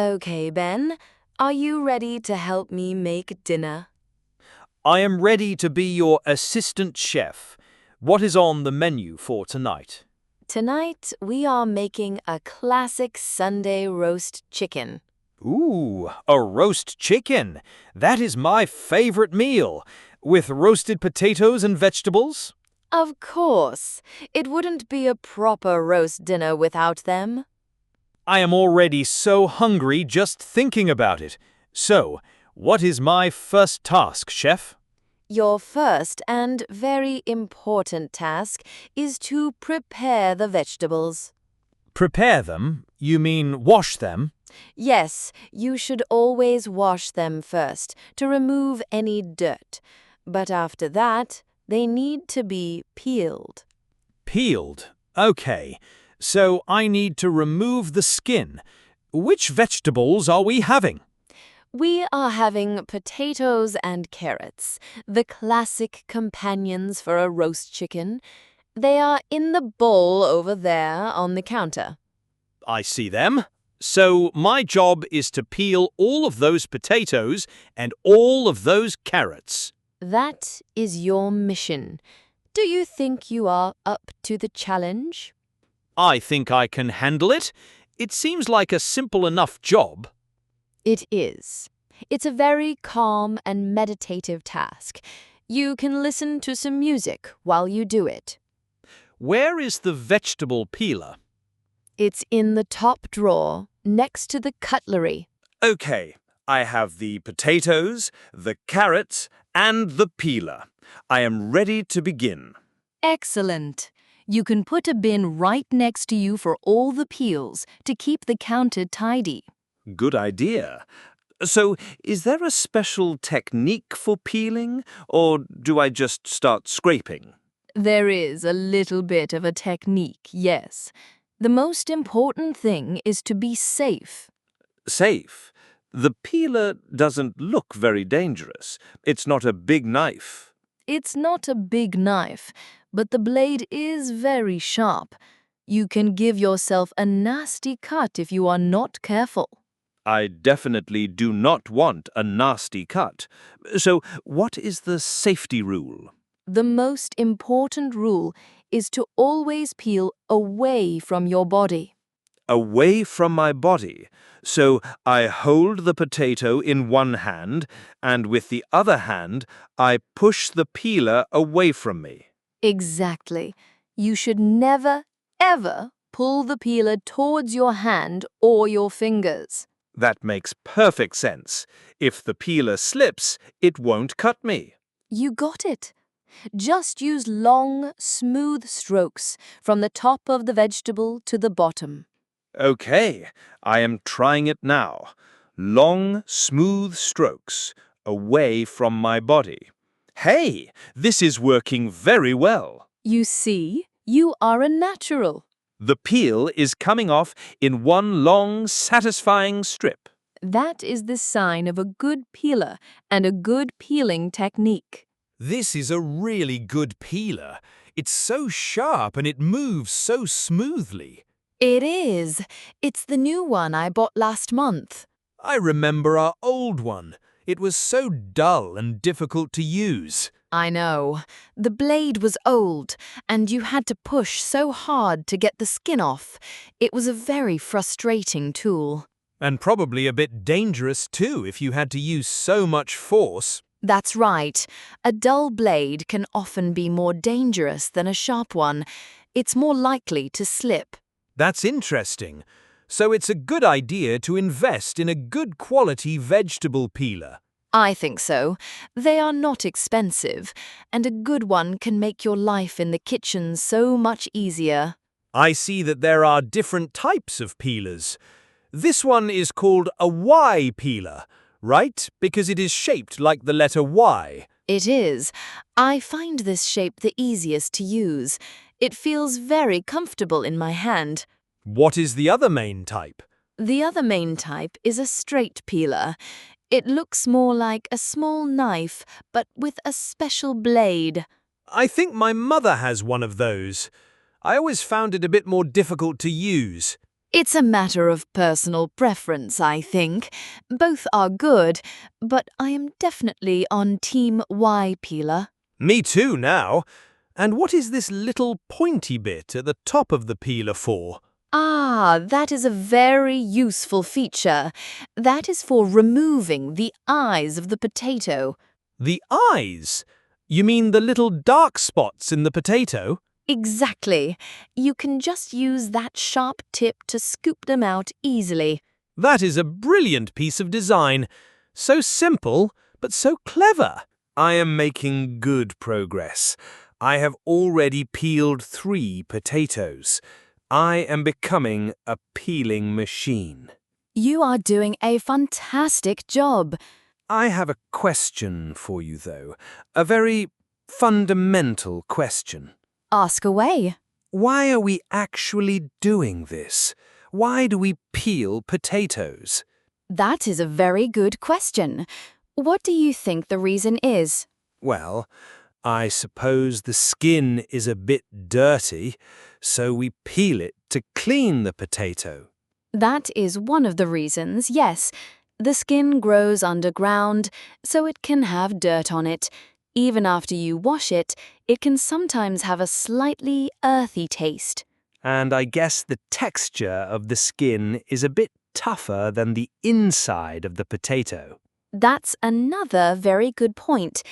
Okay, Ben, are you ready to help me make dinner? I am ready to be your assistant chef. What is on the menu for tonight? Tonight, we are making a classic Sunday roast chicken. Ooh, a roast chicken. That is my favorite meal. With roasted potatoes and vegetables? Of course, it wouldn't be a proper roast dinner without them. I am already so hungry just thinking about it. So, what is my first task, chef? Your first and very important task is to prepare the vegetables. Prepare them? You mean wash them? Yes, you should always wash them first to remove any dirt. But after that, they need to be peeled. Peeled. Okay. So I need to remove the skin. Which vegetables are we having? We are having potatoes and carrots, the classic companions for a roast chicken. They are in the bowl over there on the counter. I see them. So my job is to peel all of those potatoes and all of those carrots. That is your mission. Do you think you are up to the challenge? I think I can handle it. It seems like a simple enough job. It is. It's a very calm and meditative task. You can listen to some music while you do it. Where is the vegetable peeler? It's in the top drawer, next to the cutlery. Okay, I have the potatoes, the carrots, and the peeler. I am ready to begin. Excellent. You can put a bin right next to you for all the peels to keep the counter tidy. Good idea. So, is there a special technique for peeling, or do I just start scraping? There is a little bit of a technique, yes. The most important thing is to be safe. Safe. The peeler doesn't look very dangerous. It's not a big knife. It's not a big knife, but the blade is very sharp. You can give yourself a nasty cut if you are not careful. I definitely do not want a nasty cut. So, what is the safety rule? The most important rule is to always peel away from your body. Away from my body. So, I hold the potato in one hand, and with the other hand, I push the peeler away from me. Exactly. You should never, ever pull the peeler towards your hand or your fingers. That makes perfect sense. If the peeler slips, it won't cut me. You got it. Just use long, smooth strokes from the top of the vegetable to the bottom. Okay, I am trying it now. Long, smooth strokes away from my body. Hey, this is working very well. You see, you are a natural. The peel is coming off in one long, satisfying strip. That is the sign of a good peeler and a good peeling technique. This is a really good peeler. It's so sharp and it moves so smoothly. It is. It's the new one I bought last month. I remember our old one. It was so dull and difficult to use. I know. The blade was old, and you had to push so hard to get the skin off. It was a very frustrating tool. And probably a bit dangerous too if you had to use so much force. That's right. A dull blade can often be more dangerous than a sharp one. It's more likely to slip. That's interesting. So it's a good idea to invest in a good quality vegetable peeler. I think so. They are not expensive, and a good one can make your life in the kitchen so much easier. I see that there are different types of peelers. This one is called a Y peeler, right? Because it is shaped like the letter Y. It is. I find this shape the easiest to use. It feels very comfortable in my hand. What is the other main type? The other main type is a straight peeler. It looks more like a small knife, but with a special blade. I think my mother has one of those. I always found it a bit more difficult to use. It's a matter of personal preference, I think. Both are good, but I am definitely on Team Y peeler. Me too now. And what is this little pointy bit at the top of the peeler for? Ah, that is a very useful feature. That is for removing the eyes of the potato. The eyes? You mean the little dark spots in the potato? Exactly. You can just use that sharp tip to scoop them out easily. That is a brilliant piece of design. So simple, but so clever. I am making good progress. I have already peeled 3 potatoes. I am becoming a peeling machine. You are doing a fantastic job. I have a question for you, though. A very fundamental question. Ask away. Why are we actually doing this? Why do we peel potatoes? That is a very good question. What do you think the reason is? Well, I suppose the skin is a bit dirty, so we peel it to clean the potato. That is one of the reasons, yes. The skin grows underground, so it can have dirt on it. Even after you wash it, it can sometimes have a slightly earthy taste. And I guess the texture of the skin is a bit tougher than the inside of the potato. That's another very good point.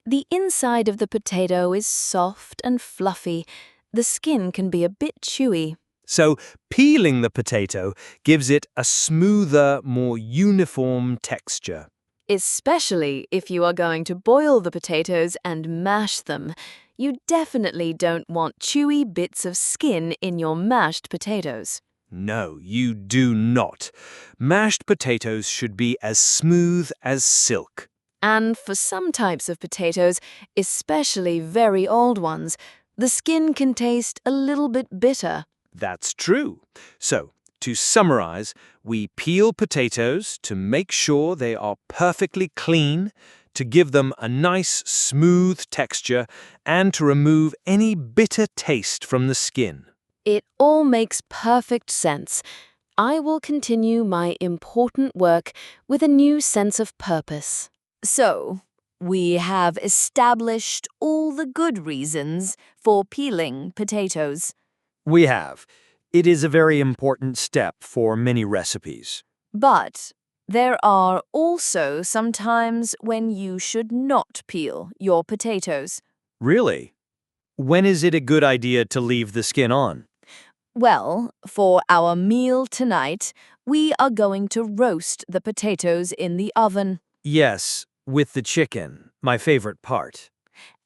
The inside of the potato is soft and fluffy. The skin can be a bit chewy. So peeling the potato gives it a smoother, more uniform texture. Especially if you are going to boil the potatoes and mash them. You definitely don't want chewy bits of skin in your mashed potatoes. No, you do not. Mashed potatoes should be as smooth as silk. And for some types of potatoes, especially very old ones, the skin can taste a little bit bitter. That's true. So, to summarize, we peel potatoes to make sure they are perfectly clean, to give them a nice, smooth texture, and to remove any bitter taste from the skin. It all makes perfect sense. I will continue my important work with a new sense of purpose. So, we have established all the good reasons for peeling potatoes. We have. It is a very important step for many recipes. But there are also some times when you should not peel your potatoes. Really? When is it a good idea to leave the skin on? Well, for our meal tonight, we are going to roast the potatoes in the oven. Yes, with the chicken, my favorite part.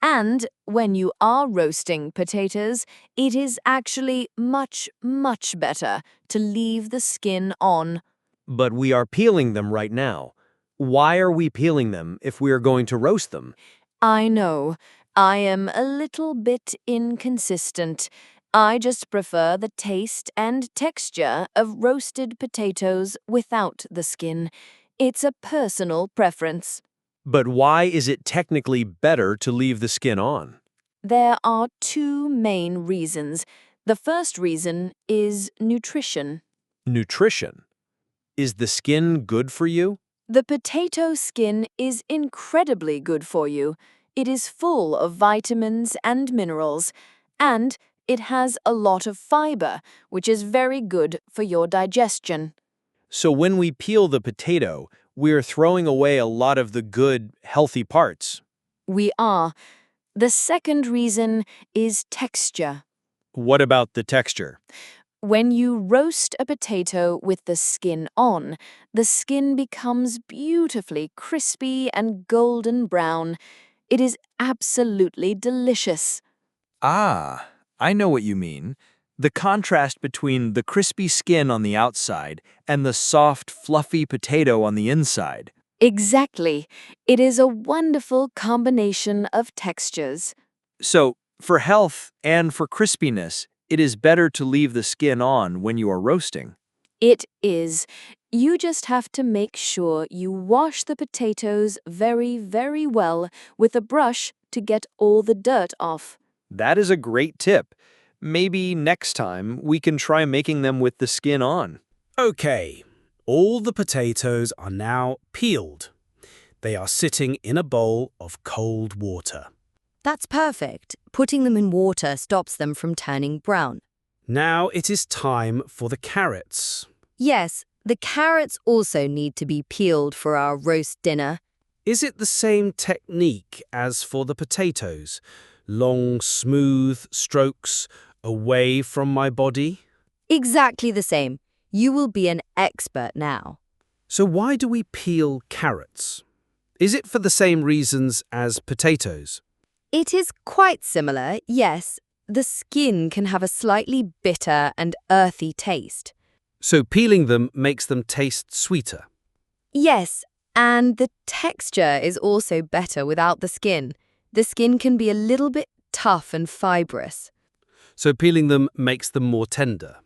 And when you are roasting potatoes, it is actually much, much better to leave the skin on. But we are peeling them right now. Why are we peeling them if we are going to roast them? I know, I am a little bit inconsistent. I just prefer the taste and texture of roasted potatoes without the skin. It's a personal preference. But why is it technically better to leave the skin on? There are 2 main reasons. The first reason is nutrition. Nutrition. Is the skin good for you? The potato skin is incredibly good for you. It is full of vitamins and minerals, and it has a lot of fiber, which is very good for your digestion. So when we peel the potato, we're throwing away a lot of the good, healthy parts. We are. The second reason is texture. What about the texture? When you roast a potato with the skin on, the skin becomes beautifully crispy and golden brown. It is absolutely delicious. Ah, I know what you mean. The contrast between the crispy skin on the outside and the soft, fluffy potato on the inside. Exactly. It is a wonderful combination of textures. So, for health and for crispiness, it is better to leave the skin on when you are roasting. It is. You just have to make sure you wash the potatoes very, very well with a brush to get all the dirt off. That is a great tip. Maybe next time we can try making them with the skin on. Okay, all the potatoes are now peeled. They are sitting in a bowl of cold water. That's perfect. Putting them in water stops them from turning brown. Now it is time for the carrots. Yes, the carrots also need to be peeled for our roast dinner. Is it the same technique as for the potatoes? Long, smooth strokes away from my body? Exactly the same. You will be an expert now. So why do we peel carrots? Is it for the same reasons as potatoes? It is quite similar, yes. The skin can have a slightly bitter and earthy taste. So peeling them makes them taste sweeter. Yes, and the texture is also better without the skin. The skin can be a little bit tough and fibrous. So peeling them makes them more tender.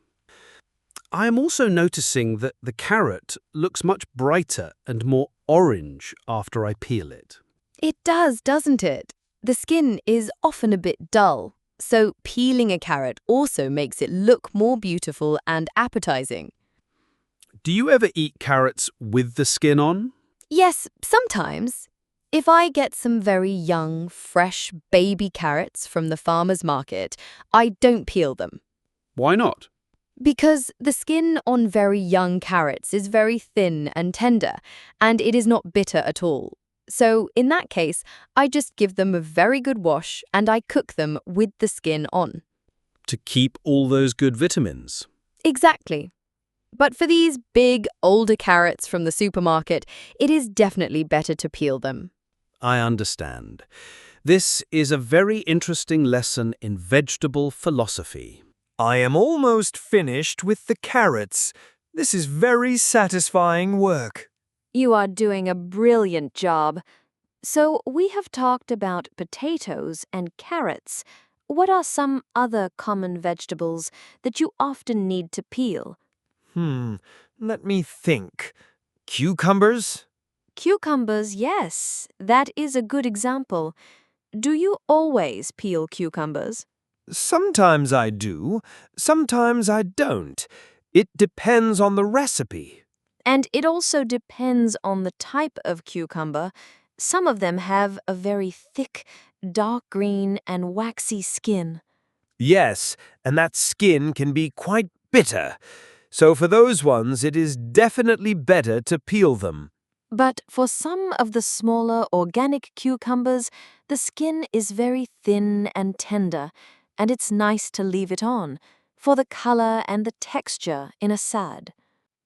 I am also noticing that the carrot looks much brighter and more orange after I peel it. It does, doesn't it? The skin is often a bit dull, so peeling a carrot also makes it look more beautiful and appetizing. Do you ever eat carrots with the skin on? Yes, sometimes. If I get some very young, fresh baby carrots from the farmer's market, I don't peel them. Why not? Because the skin on very young carrots is very thin and tender, and it is not bitter at all. So, in that case, I just give them a very good wash and I cook them with the skin on. To keep all those good vitamins. Exactly. But for these big, older carrots from the supermarket, it is definitely better to peel them. I understand. This is a very interesting lesson in vegetable philosophy. I am almost finished with the carrots. This is very satisfying work. You are doing a brilliant job. So we have talked about potatoes and carrots. What are some other common vegetables that you often need to peel? Let me think. Cucumbers? Cucumbers, yes. That is a good example. Do you always peel cucumbers? Sometimes I do, sometimes I don't. It depends on the recipe. And it also depends on the type of cucumber. Some of them have a very thick, dark green and waxy skin. Yes, and that skin can be quite bitter. So for those ones, it is definitely better to peel them. But for some of the smaller organic cucumbers, the skin is very thin and tender, and it's nice to leave it on for the color and the texture in a salad.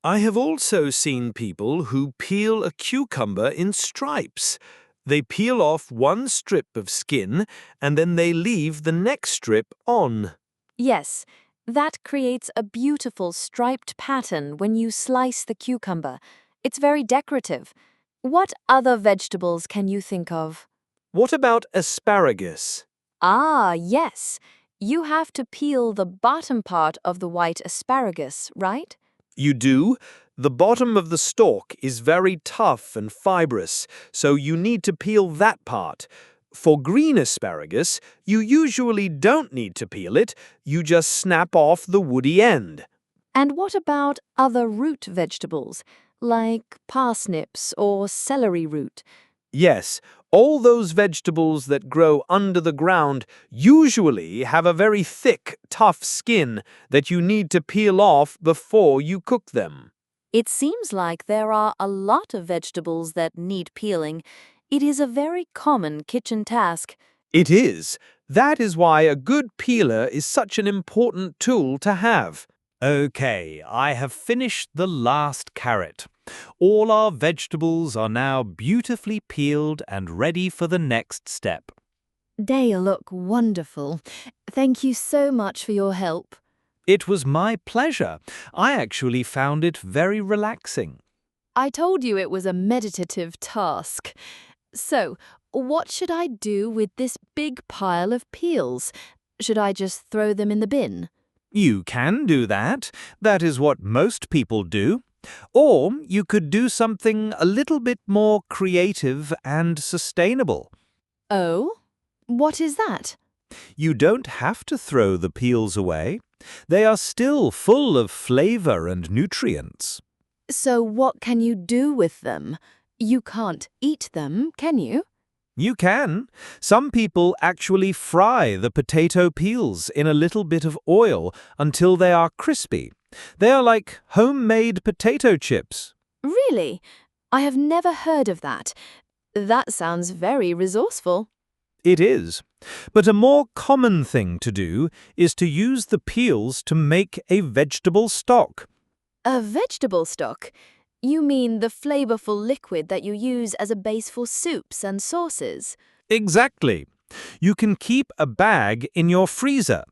I have also seen people who peel a cucumber in stripes. They peel off one strip of skin and then they leave the next strip on. Yes, that creates a beautiful striped pattern when you slice the cucumber. It's very decorative. What other vegetables can you think of? What about asparagus? Ah, yes. You have to peel the bottom part of the white asparagus, right? You do. The bottom of the stalk is very tough and fibrous, so you need to peel that part. For green asparagus, you usually don't need to peel it, you just snap off the woody end. And what about other root vegetables, like parsnips or celery root? Yes, all those vegetables that grow under the ground usually have a very thick, tough skin that you need to peel off before you cook them. It seems like there are a lot of vegetables that need peeling. It is a very common kitchen task. It is. That is why a good peeler is such an important tool to have. Okay, I have finished the last carrot. All our vegetables are now beautifully peeled and ready for the next step. They look wonderful. Thank you so much for your help. It was my pleasure. I actually found it very relaxing. I told you it was a meditative task. So, what should I do with this big pile of peels? Should I just throw them in the bin? You can do that. That is what most people do. Or you could do something a little bit more creative and sustainable. Oh? What is that? You don't have to throw the peels away. They are still full of flavor and nutrients. So what can you do with them? You can't eat them, can you? You can. Some people actually fry the potato peels in a little bit of oil until they are crispy. They are like homemade potato chips. Really? I have never heard of that. That sounds very resourceful. It is. But a more common thing to do is to use the peels to make a vegetable stock. A vegetable stock? You mean the flavorful liquid that you use as a base for soups and sauces? Exactly. You can keep a bag in your freezer,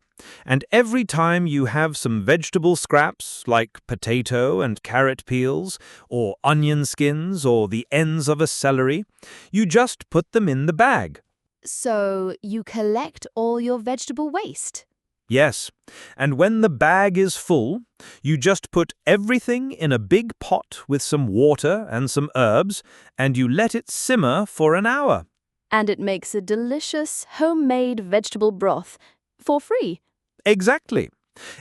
and every time you have some vegetable scraps like potato and carrot peels, or onion skins, or the ends of a celery, you just put them in the bag. So you collect all your vegetable waste? Yes, and when the bag is full, you just put everything in a big pot with some water and some herbs, and you let it simmer for an hour. And it makes a delicious homemade vegetable broth for free. Exactly.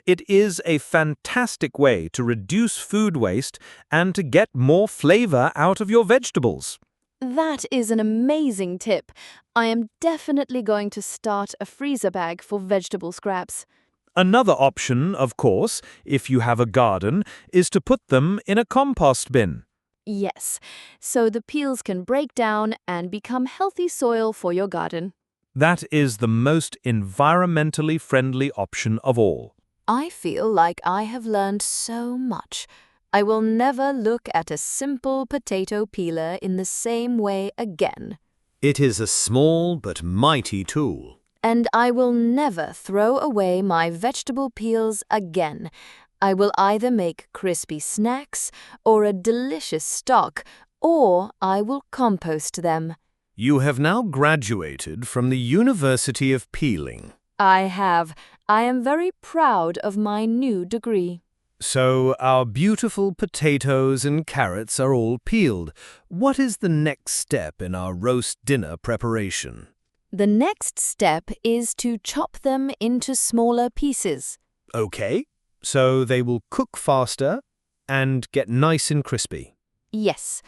It is a fantastic way to reduce food waste and to get more flavor out of your vegetables. That is an amazing tip. I am definitely going to start a freezer bag for vegetable scraps. Another option, of course, if you have a garden, is to put them in a compost bin. Yes, so the peels can break down and become healthy soil for your garden. That is the most environmentally friendly option of all. I feel like I have learned so much. I will never look at a simple potato peeler in the same way again. It is a small but mighty tool. And I will never throw away my vegetable peels again. I will either make crispy snacks or a delicious stock, or I will compost them. You have now graduated from the University of Peeling. I have. I am very proud of my new degree. So our beautiful potatoes and carrots are all peeled. What is the next step in our roast dinner preparation? The next step is to chop them into smaller pieces. Okay, so they will cook faster and get nice and crispy. Yes.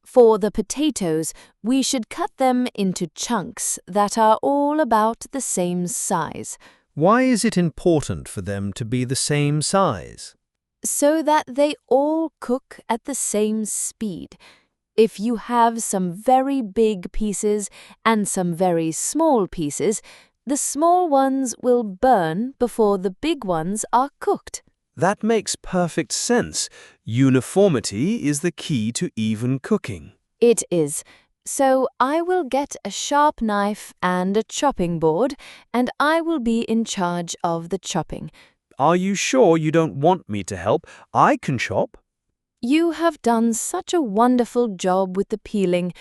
For the potatoes, we should cut them into chunks that are all about the same size, Why is it important for them to be the same size? so that they all cook at the same speed. If you have some very big pieces and some very small pieces, the small ones will burn before the big ones are cooked. That makes perfect sense. Uniformity is the key to even cooking. It is. So I will get a sharp knife and a chopping board, and I will be in charge of the chopping. Are you sure you don't want me to help? I can chop. You have done such a wonderful job with the peeling.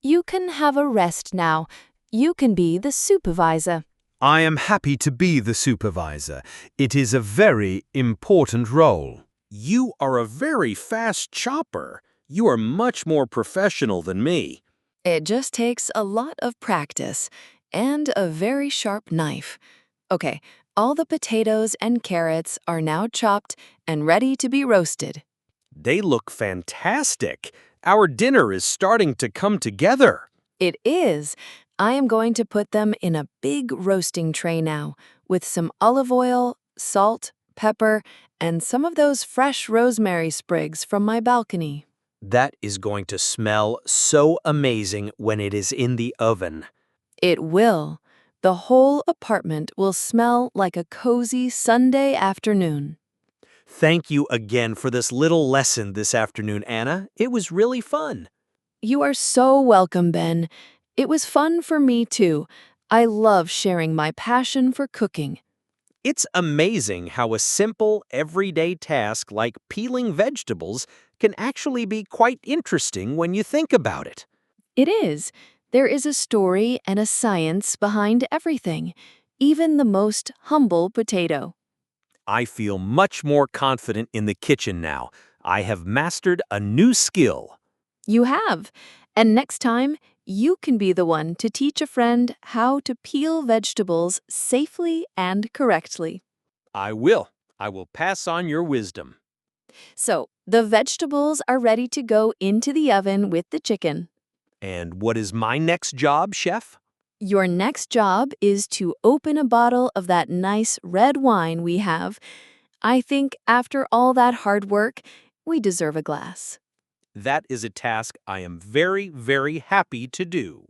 You can have a rest now. You can be the supervisor. I am happy to be the supervisor. It is a very important role. You are a very fast chopper. You are much more professional than me. It just takes a lot of practice and a very sharp knife. Okay, all the potatoes and carrots are now chopped and ready to be roasted. They look fantastic. Our dinner is starting to come together. It is. I am going to put them in a big roasting tray now with some olive oil, salt, pepper, and some of those fresh rosemary sprigs from my balcony. That is going to smell so amazing when it is in the oven. It will. The whole apartment will smell like a cozy Sunday afternoon. Thank you again for this little lesson this afternoon, Anna. It was really fun. You are so welcome, Ben. It was fun for me, too. I love sharing my passion for cooking. It's amazing how a simple, everyday task like peeling vegetables can actually be quite interesting when you think about it. It is. There is a story and a science behind everything, even the most humble potato. I feel much more confident in the kitchen now. I have mastered a new skill. You have. And next time, you can be the one to teach a friend how to peel vegetables safely and correctly. I will. I will pass on your wisdom. So, the vegetables are ready to go into the oven with the chicken. And what is my next job, Chef? Your next job is to open a bottle of that nice red wine we have. I think after all that hard work, we deserve a glass. That is a task I am very, very happy to do.